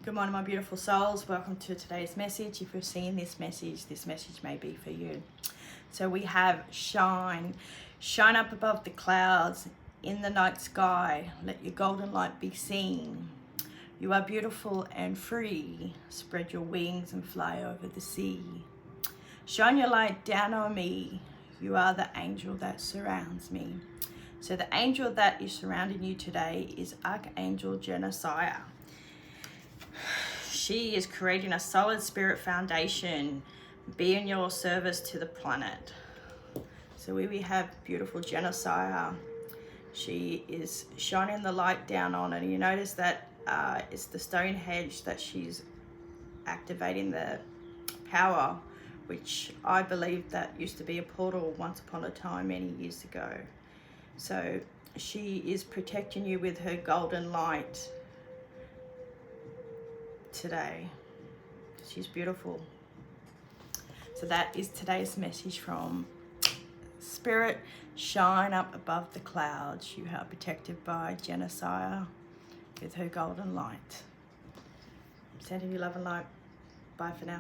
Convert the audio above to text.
Good morning, my beautiful souls. Welcome to today's message. If you're seeing this message may be for you. So we have shine. Shine up above the clouds, in the night sky. Let your golden light be seen. You are beautiful and free. Spread your wings and fly over the sea. Shine your light down on me. You are the angel that surrounds me. So the angel that is surrounding you today is Archangel Genesiah. She is creating a solid spirit foundation, be in your service to the planet. So we have beautiful Genesiah. She is shining the light down on, and you notice that it's the stone hedge that she's activating the power, which I believe that used to be a portal once upon a time many years ago. So she is protecting you with her golden light today. She's beautiful. So that is today's message from Spirit. Shine up above the clouds. You are protected by Genesiah with her golden light. Sending you love and light. Bye for now.